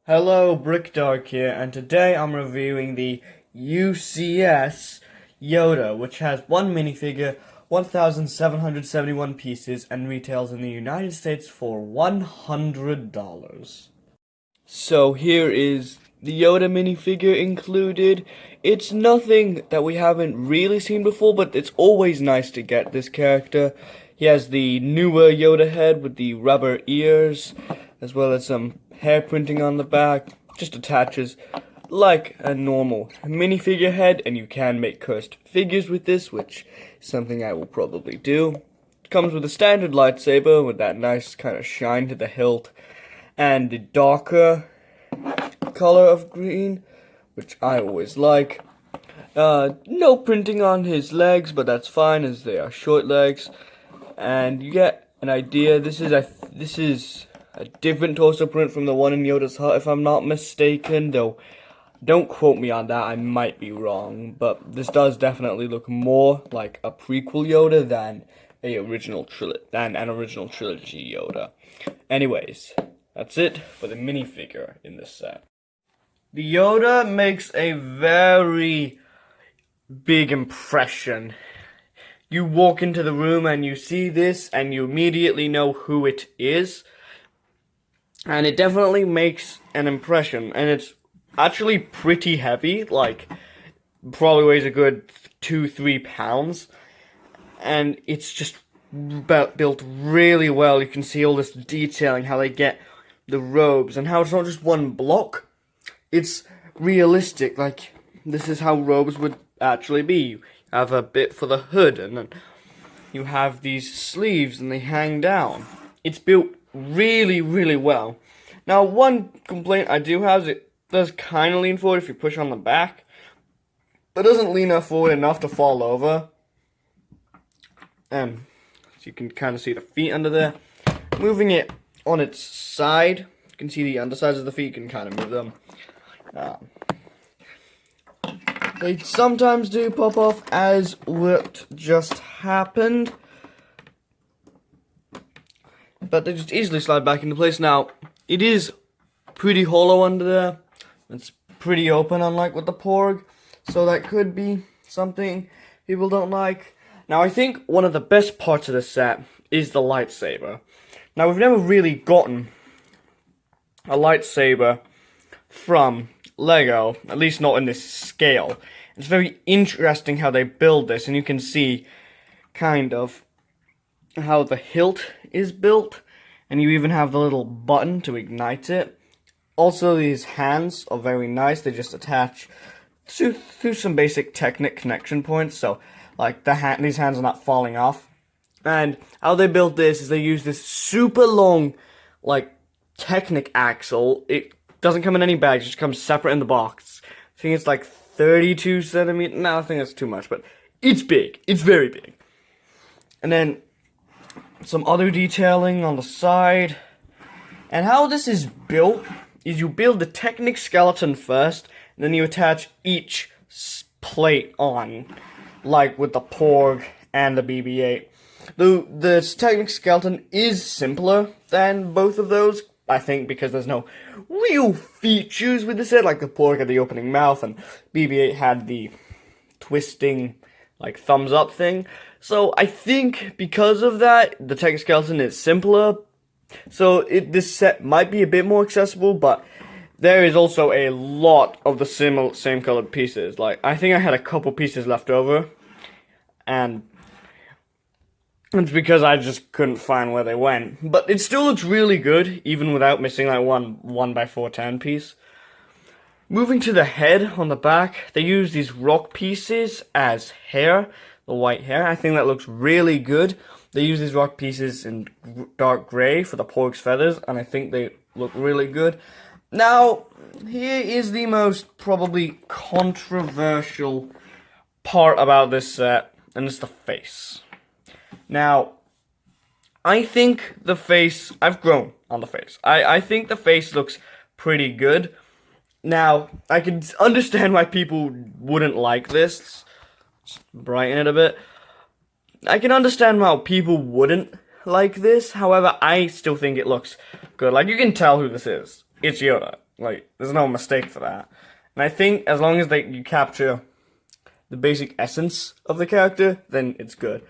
Hello, Brickdark here, and today I'm reviewing the UCS Yoda, which has one minifigure, 1,771 pieces, and retails in the United States for $100. So here is the Yoda minifigure included. It's nothing that we haven't really seen before, but it's always nice to get this character. He has the newer Yoda head with the rubber ears, as well as some hair printing on the back. Just attaches like a normal minifigure head, and you can make cursed figures with this, which is something I will probably do. It comes with a standard lightsaber with that nice kind of shine to the hilt, and the darker color of green, which I always like. No printing on his legs, but that's fine as they are short legs. And you get an idea. This is a different torso print from the one in Yoda's hut, if I'm not mistaken. Though, don't quote me on that. I might be wrong, but this does definitely look more like a prequel Yoda than an original trilogy Yoda. Anyways, that's it for the minifigure in this set. The Yoda makes a very big impression. You walk into the room and you see this and you immediately know who it is. And it definitely makes an impression. And it's actually pretty heavy, like probably weighs a good 2-3 pounds. And it's just built really well. You can see all this detailing, how they get the robes, and how it's not just one block. It's realistic, like this is how robes would actually be. You have a bit for the hood, and then you have these sleeves, and they hang down. It's built really, really well. Now, one complaint I do have is it does kind of lean forward if you push on the back, but doesn't lean forward enough to fall over. So you can kind of see the feet under there. Moving it on its side, you can see the undersides of the feet. You can kind of move them. They sometimes do pop off, as what just happened, but they just easily slide back into place. Now, it is pretty hollow under there. It's pretty open, unlike with the Porg, so that could be something people don't like. Now, I think one of the best parts of the set is the lightsaber. Now, we've never really gotten a lightsaber from Lego, at least not in this scale. It's very interesting how they build this, and you can see kind of how the hilt is built, and you even have the little button to ignite it. Also, these hands are very nice. They just attach through some basic Technic connection points, so like these hands are not falling off. And how they built this is they use this super long, like, Technic axle. It doesn't come in any bags, it just comes separate in the box. I think it's like 32 centimeters. No, I think that's too much, but it's big. It's very big. And then some other detailing on the side. And how this is built is you build the Technic skeleton first, and then you attach each plate on, like with the Porg and the BB-8. The Technic skeleton is simpler than both of those, I think, because there's no real features with the set, like the Porg had the opening mouth, and BB-8 had the twisting, like, thumbs up thing. So I think because of that, the Technic skeleton is simpler. So this set might be a bit more accessible, but there is also a lot of the same colored pieces. Like, I think I had a couple pieces left over, and it's because I just couldn't find where they went. But it still looks really good, even without missing that one 1x410 piece. Moving to the head on the back, they use these rock pieces as hair, the white hair. I think that looks really good. They use these rock pieces in dark gray for the Porg's feathers, and I think they look really good. Now, here is the most probably controversial part about this set, and it's the face. Now, I think the face, I've grown on the face. I think the face looks pretty good. Now, I can understand why people wouldn't like this. Let's brighten it a bit. I can understand how people wouldn't like this. However, I still think it looks good. Like, you can tell who this is. It's Yoda. Like, there's no mistake for that. And I think as long as you capture the basic essence of the character, then it's good.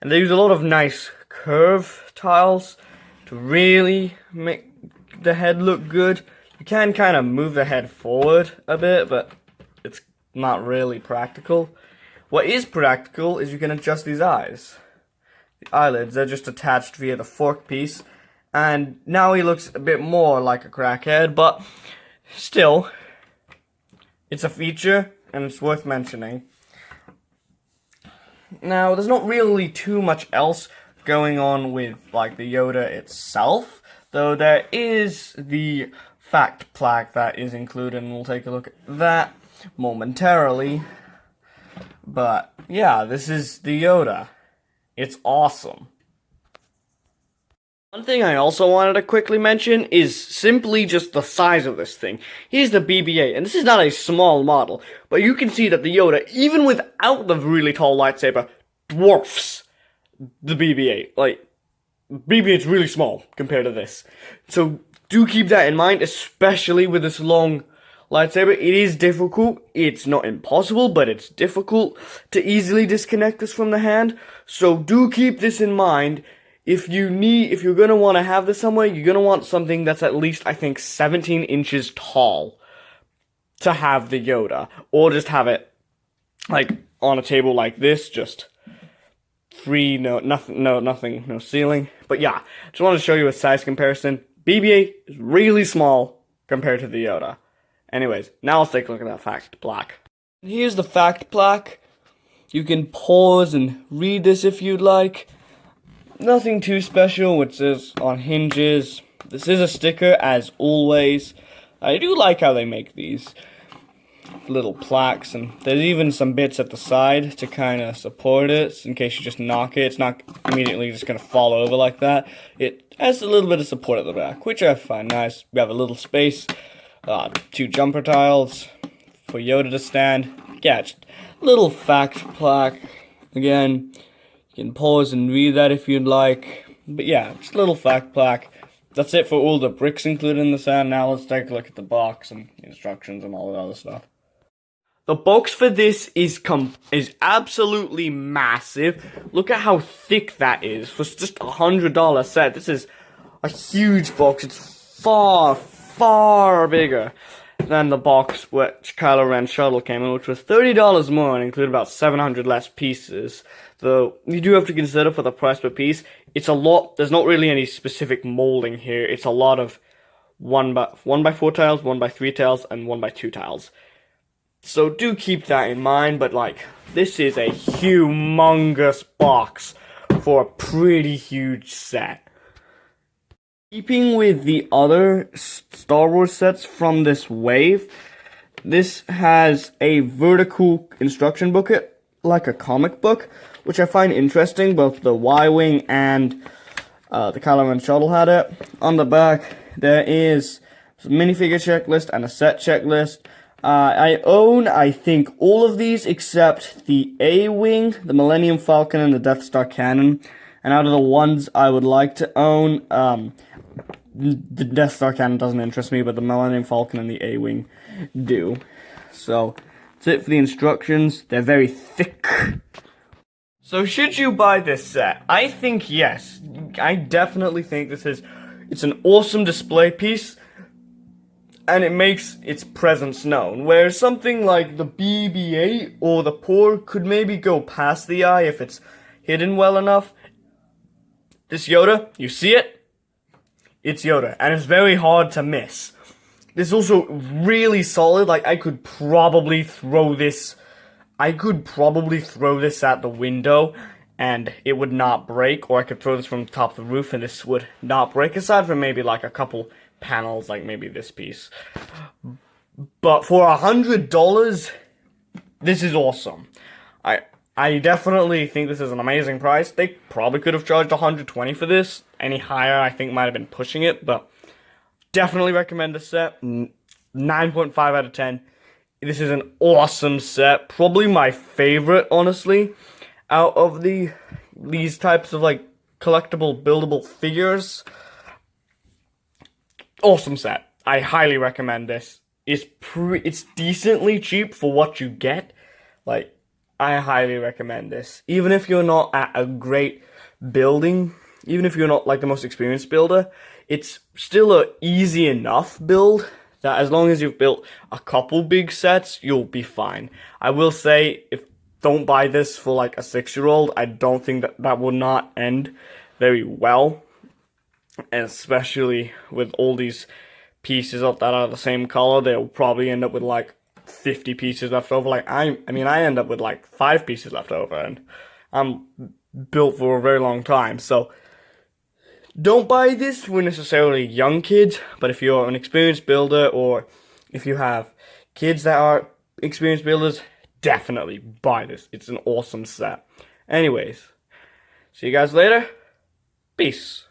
And they use a lot of nice curve tiles to really make the head look good. You can kind of move the head forward a bit, but it's not really practical. What is practical is you can adjust these eyes. The eyelids, they're just attached via the fork piece. And now he looks a bit more like a crackhead, but still, it's a feature and it's worth mentioning. Now, there's not really too much else going on with, like, the Yoda itself, though there is the fact plaque that is included, and we'll take a look at that momentarily. But, yeah, this is the Yoda. It's awesome. One thing I also wanted to quickly mention is simply just the size of this thing. Here's the BB-8, and this is not a small model, but you can see that the Yoda, even without the really tall lightsaber, dwarfs the BB-8. Like, BB-8's really small compared to this. So do keep that in mind, especially with this long lightsaber. It is difficult. It's not impossible, but it's difficult to easily disconnect this from the hand. So do keep this in mind. If you're gonna want to have this somewhere, you're gonna want something that's at least, I think, 17 inches tall to have the Yoda, or just have it like on a table like this, just free, no ceiling. But yeah, just wanted to show you a size comparison. BB-8 is really small compared to the Yoda. Anyways, now let's take a look at that fact plaque. Here's the fact plaque. You can pause and read this if you'd like. Nothing too special, which says on hinges. This is a sticker, as always. I do like how they make these little plaques, and there's even some bits at the side to kind of support it, in case you just knock it. It's not immediately just going to fall over like that. It has a little bit of support at the back, which I find nice. We have a little space, 2 jumper tiles for Yoda to stand. Yeah, just a little fact plaque. Again, you can pause and read that if you'd like. But yeah, just a little fact plaque. That's it for all the bricks included in the set. Now let's take a look at the box and instructions and all that other stuff. The box for this is absolutely massive. Look at how thick that is for just $100 set. This is a huge box. It's far, far bigger than the box which Kylo Ren's shuttle came in, which was $30 more and included about 700 less pieces. Though you do have to consider for the price per piece, it's a lot. There's not really any specific molding here. It's a lot of 1x4 tiles, 1x3 tiles, and 1x2 tiles. So do keep that in mind, but like, this is a humongous box for a pretty huge set. Keeping with the other Star Wars sets from this wave, this has a vertical instruction booklet, like a comic book, which I find interesting. Both the Y-Wing and the Kylo Ren shuttle had it. On the back, there is a minifigure checklist and a set checklist. I own, I think, all of these except the A-Wing, the Millennium Falcon, and the Death Star Cannon. And out of the ones I would like to own, the Death Star Cannon doesn't interest me, but the Millennium Falcon and the A-Wing do. So, that's it for the instructions. They're very thick. So, should you buy this set? I think yes. I definitely think it's an awesome display piece, and it makes its presence known. Whereas something like the BB-8 or the Porg could maybe go past the eye if it's hidden well enough. This Yoda, you see it? It's Yoda, and it's very hard to miss. This is also really solid. Like, I could probably throw this at the window and it would not break, or I could throw this from the top of the roof and this would not break, aside from maybe like a couple panels, like maybe this piece. But for $100, this is awesome. I definitely think this is an amazing price. They probably could have charged $120 for this. Any higher, I think, might have been pushing it, but definitely recommend this set. 9.5 out of 10. This is an awesome set. Probably my favorite, honestly, out of these types of like collectible, buildable figures. Awesome set. I highly recommend this. It's decently cheap for what you get. Like, I highly recommend this. Even if you're not at a great building, even if you're not like the most experienced builder, it's still a easy enough build that as long as you've built a couple big sets, you'll be fine. I will say, don't buy this for like a 6-year-old. I don't think that will not end very well, and especially with all these pieces that are the same color, they'll probably end up with like 50 pieces left over. Like I mean, I end up with like 5 pieces left over, and I'm built for a very long time. So don't buy this for necessarily young kids, but if you're an experienced builder, or if you have kids that are experienced builders, definitely buy this. It's an awesome set. Anyways, see you guys later. Peace.